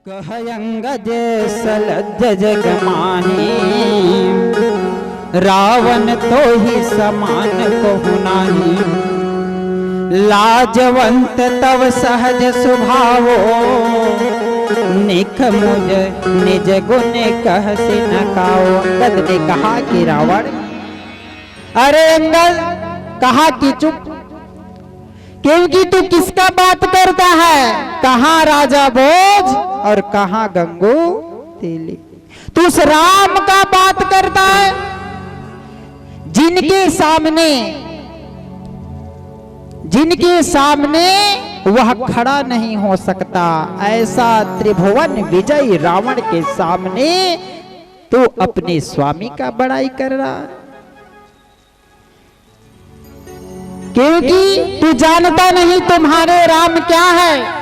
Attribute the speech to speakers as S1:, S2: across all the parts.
S1: कहयंगज सलज जग माही, रावण तो ही समान कहु नाही। लाजवंत तव सहज स्वभावो, निख मुझ निज गुण कह से न काओ। अंगद ने कहा कि रावण, अरे अंगद कहा कि चुप, क्योंकि तू किसका बात करता है? कहाँ राजा भोज और कहाँ गंगू तेली। तू उस राम का बात करता है जिनके सामने वह खड़ा नहीं हो सकता। ऐसा त्रिभुवन विजय रावण के सामने तू अपने स्वामी का बड़ाई कर रहा है, क्योंकि तू जानता नहीं तुम्हारे राम क्या है।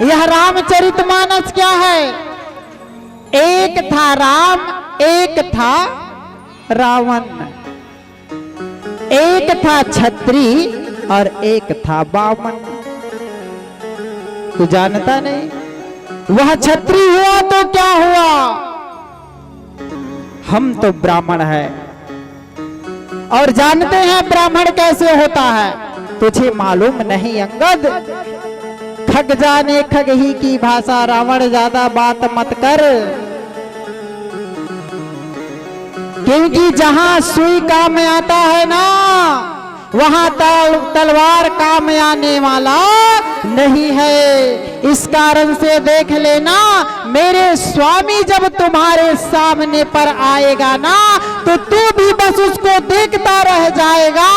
S1: यह रामचरितमानस क्या है? एक था राम, एक था रावण, एक था छत्री और एक था बामन। तू जानता नहीं? वह छत्री हुआ तो क्या हुआ, हम तो ब्राह्मण है और जानते हैं ब्राह्मण कैसे होता है। तुझे मालूम नहीं अंगद, खग जाने खग ही की भाषा, रावण ज्यादा बात मत कर। क्योंकि जहां सुई काम में आता है ना, वहां तलवार काम में आने वाला नहीं है। इस कारण से देख लेना, मेरे स्वामी जब तुम्हारे सामने पर आएगा ना, तो तू भी बस उसको देखता रह जाएगा।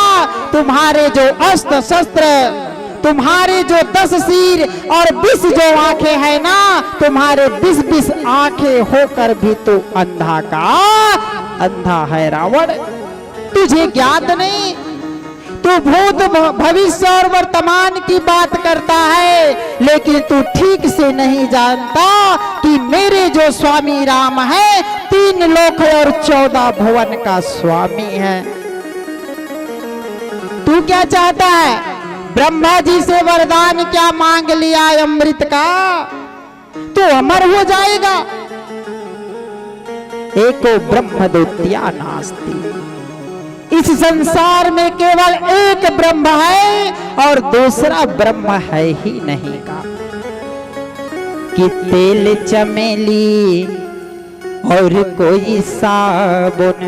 S1: तुम्हारे जो अस्त्र शस्त्र, तुम्हारे जो 10 सिर और 20 जो आंखें हैं ना, तुम्हारे 20 आंखें होकर भी तू अंधा का अंधा है रावण। तुझे ज्ञात नहीं, तू भूत भविष्य और वर्तमान की बात करता है, लेकिन तू ठीक से नहीं जानता कि मेरे जो स्वामी राम है, 3 लोक और 14 भुवन का स्वामी है। तू क्या चाहता है? ब्रह्मा जी से वरदान क्या मांग लिया अमृत का? तू अमर हो जाएगा। एको ब्रह्म द्वितीया नास्ति, इस संसार में केवल एक ब्रह्म है और दूसरा ब्रह्म है ही नहीं का। कि तेल चमेली और कोई साबुन,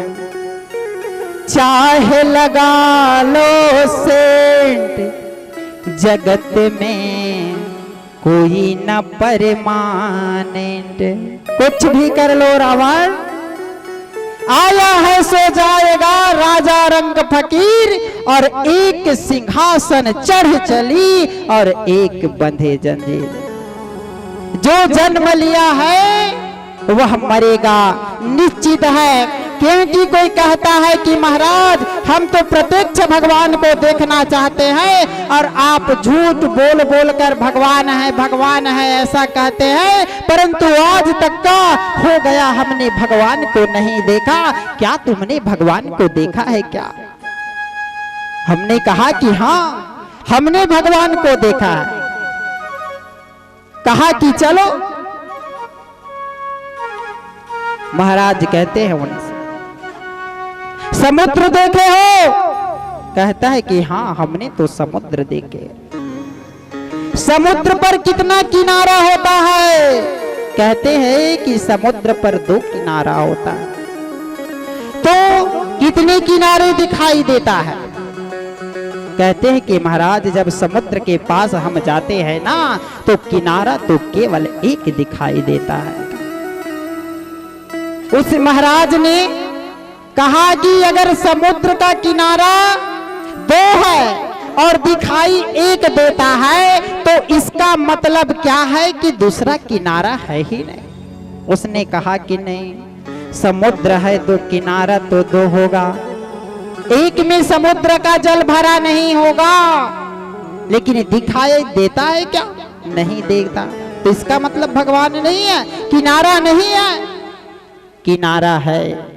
S1: चाहे लगा लो सेंट, जगत में कोई न परमानेंट। कुछ भी कर लो रावण, आया है सो जाएगा राजा रंग फकीर, और एक सिंहासन चढ़ चली और एक बंधे जंजीर। जो जन्म लिया है वह मरेगा, निश्चित है। क्योंकि कोई कहता है कि महाराज हम तो प्रत्यक्ष भगवान को देखना चाहते हैं, और आप झूठ बोल बोल कर भगवान है ऐसा कहते हैं, परंतु आज तक का हो गया हमने भगवान को नहीं देखा। क्या तुमने भगवान को देखा है क्या? हमने कहा कि हाँ, हमने भगवान को देखा है। कहा कि चलो। महाराज कहते हैं उनसे, समुद्र देखे हो? कहता है कि हाँ, हमने तो समुद्र देखे। समुद्र पर कितना किनारा होता है? कहते हैं कि समुद्र पर 2 किनारा होता है। तो कितने किनारे दिखाई देता है? कहते हैं कि महाराज जब समुद्र के पास हम जाते हैं ना, तो किनारा तो केवल एक दिखाई देता है। उस महाराज ने कहा कि अगर समुद्र का किनारा 2 है और दिखाई एक देता है, तो इसका मतलब क्या है कि दूसरा किनारा है ही नहीं। उसने कहा कि नहीं, समुद्र है तो किनारा तो 2 होगा। एक में समुद्र का जल भरा नहीं होगा, लेकिन दिखाई देता है क्या? नहीं देता। तो इसका मतलब भगवान नहीं है, किनारा नहीं है। किनारा है।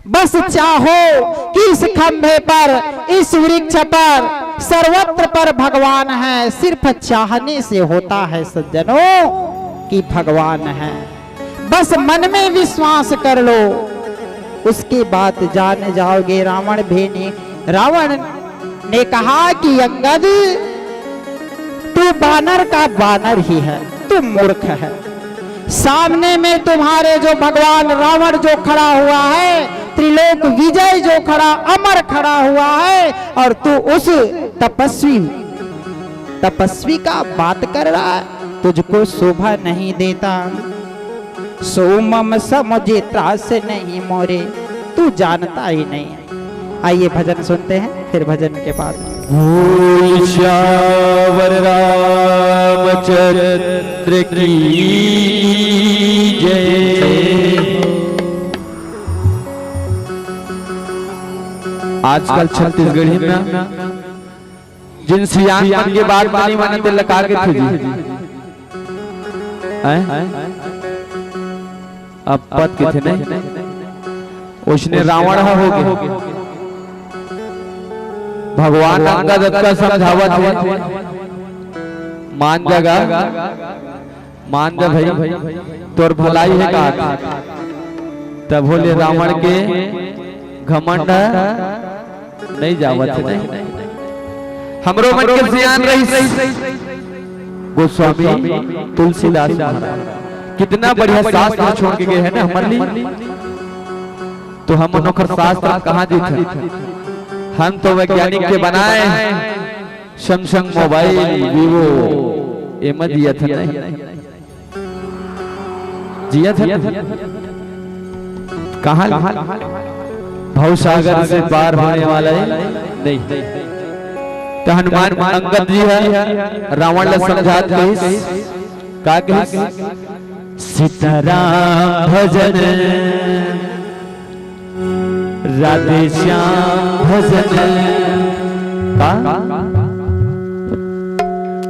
S1: बस चाहो कि इस खंभे पर, इस वृक्ष पर, सर्वत्र पर भगवान है। सिर्फ चाहने से होता है सज्जनों। कि भगवान है। बस मन में विश्वास कर लो, उसकी बात जान जाओगे। रावण ने कहा कि अंगद तू बानर का बानर ही है, तू मूर्ख है। सामने में तुम्हारे जो भगवान रावण जो खड़ा हुआ है, त्रिलोक विजय जो खड़ा अमर खड़ा हुआ है, और तू उस तपस्वी का बात कर रहा है, तुझको शोभा नहीं देता। सोमम समझे त्रास नहीं मोरे, तू जानता ही नहीं है। आइए भजन सुनते हैं, फिर भजन के बाद
S2: श्यावर रामचंद्र की जय। आजकल छत्तीसगढ़ी में जिन सियान मन के बात नहीं मानते लगा के थी अब पद के थे नहीं, उसने रावण हो गए। भगवान अंगद का समझावत है, मान जा भाई तोर भलाई है का। तब बोले रावण के घमंड नहीं जावत है, हमरो मन के सियान रही गोस्वामी तुलसीदास कितना बढ़िया शास्त्र छोड़ के गए हैं ना हमारे लिए। तो हम अनोखर शास्त्र कहाँ देखे, हम तो वैज्ञानिक के बनाए हैं। सैमसंग मोबाइल वीवो एम दिया था नहीं, जिया था कहाँ भव सागर से पार होने वाला है नहीं। तो हनुमान अंगद जी है रावण ने समझा का सीताराम भजन राधे श्याम भजन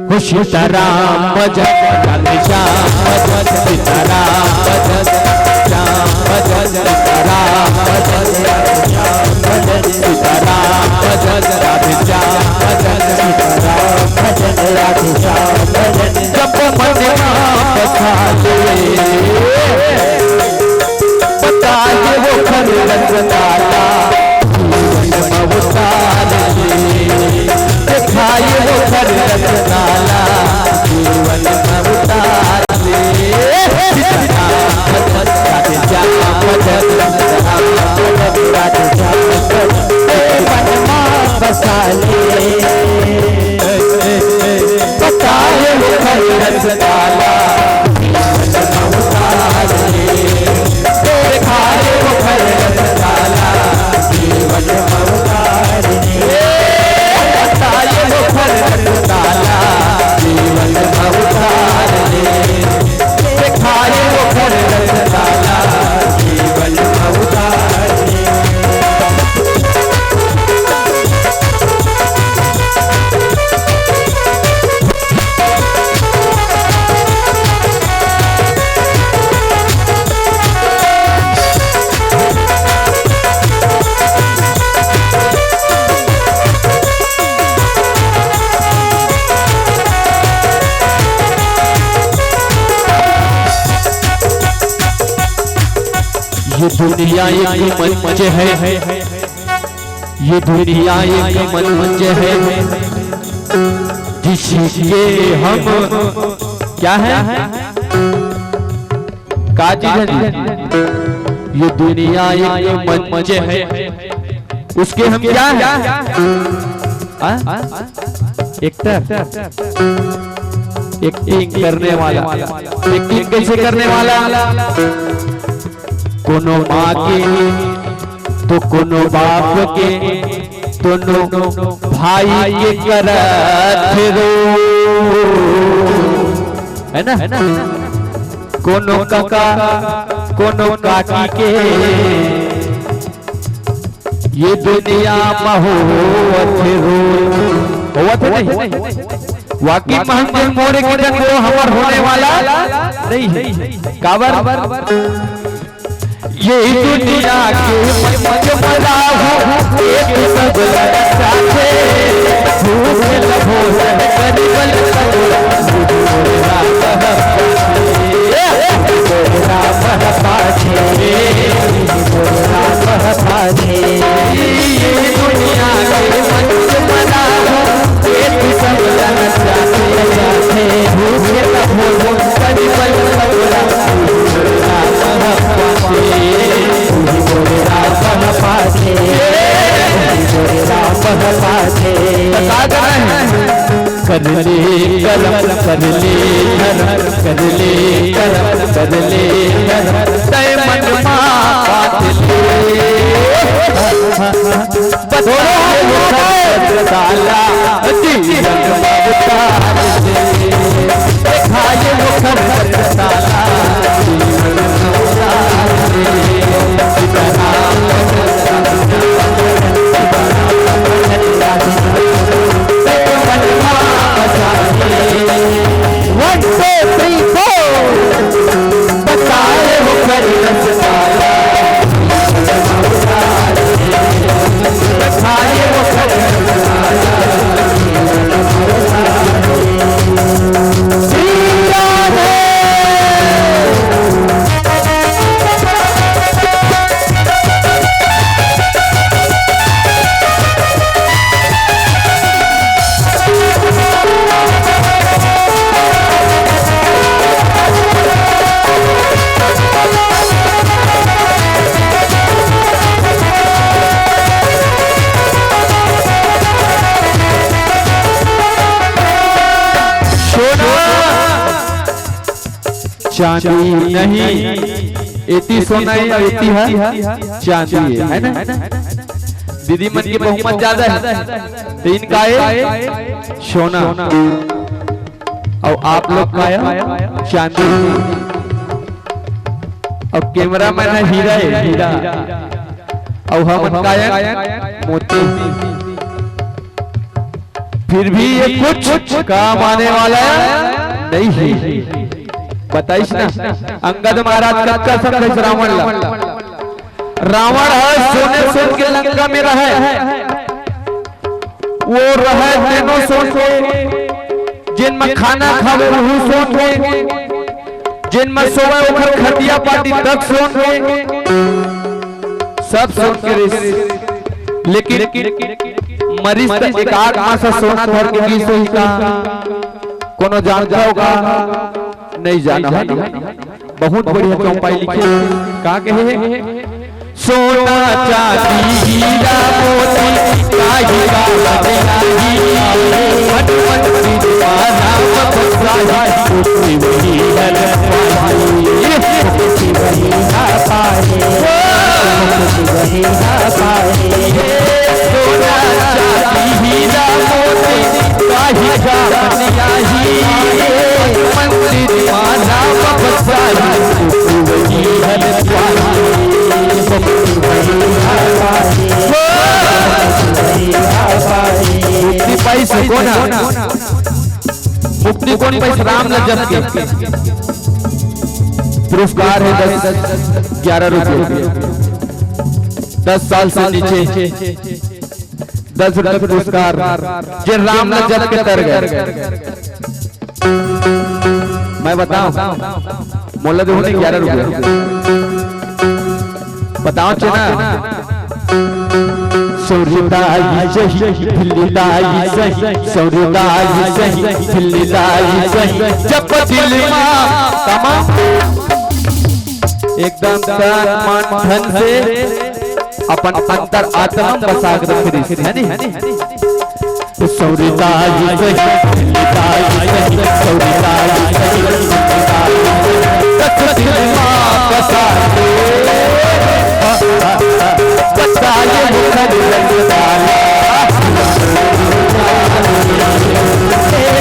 S2: हो सीताराम भजन राधे श्याम भजन सीताराम भजन श्याम भजन सीताराम भजन श्याम भजन सीताराम भजन राधे श्याम भजन सीताराम भजन राधे श्याम भजन जप मन बसाले बताए वो खर रसदाला दिखाए वो खर रसदाला जीवन अवतार बसाले बताए वो खर रसदाला ये दुनिया एक मंच है, ये दुनिया एक मंच है जिसके हम क्या है का चीज है। ये दुनिया एक मंच है उसके हम क्या है एक्टिंग करने वाला। एक्टिंग कैसे करने वाला, कोनो माँ के तो कोनो बाप के दोनों भाई के करत रो है ना, कोनो काका कोनो काकी के ये दुनिया महोवत रो होवत नहीं। वाकई महंगे मोरे के जन वो हमर होने वाला नहीं है। काबर यही दुनिया के मजमला हो एक सब साथे भूख लभो करिबल सब कर ले करम कर ले करम तय मन बात ले बताए वो खत ताला जीवन उतार दे दिखाए वो खत ताला जीवन उतार दे One, two, three, four. बताए वो खत ताला बताए वो खत चांदी नहीं इतनी सोना है इतनी है चांदी है ना दीदी मन की बहुमत ज्यादा है तो इनका है सोना और आप लोग का है चांदी और कैमरा मैन है हीरा और हम का है मोती फिर भी ये कुछ काम आने वाला है नहीं है बताइश ना अंगद महाराज का संदेश रावण है सोने सोन के लंका में रहे वो रहे तीनों सोन के जिनमें खाना खावे वही सोन के जिनमें सोवे उखर खटिया पाटी तक सोन के सब सोन के लेकिन मरीज तक एक आठ मास सोना धर के की सोई का कोनो जानता होगा नहीं जाना है बहुत बढ़िया कंपाई लिखे का कहे सोना चांदी हीरा मोती काहे का देना मत मत दीवाना मत कुछ वही हर कुछ वही ना पाए वही ना पाए सोना चांदी हीरा मोती काहे का देना मंदिर माना वही हर पैसे कोना मुक्ति कौन पैसे राम न जब के पुरस्कार है 11 रुपये 10 साल से नीचे 10 रुपये पुरस्कार जे राम न जब के तर गए मैं बताऊं मोला देखो नहीं 11 रुपये बताओ चना सौरदाई सही फिल्लीदाई सही सौरदाई सही फिल्लीदाई सही जब दिल में तमाम एकदम तन मन धन से अपन अंतर आत्मा बसा कर रखी है नहीं सौरदाई सही फिल्लीदाई सही सौरदाई सही जब दिल में बसा बताए मुखर रंगदाला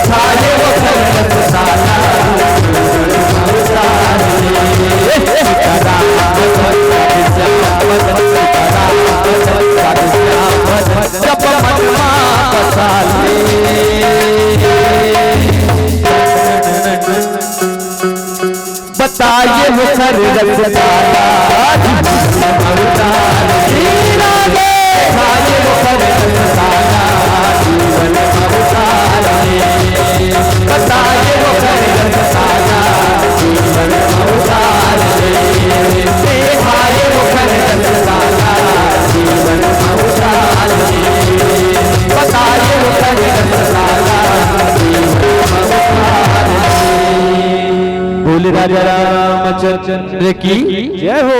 S2: खाए मुखर रंगदाला जब मनमा बसाले बताए मुखर रंगदाला बोले राजा रामचंद्र की जय हो।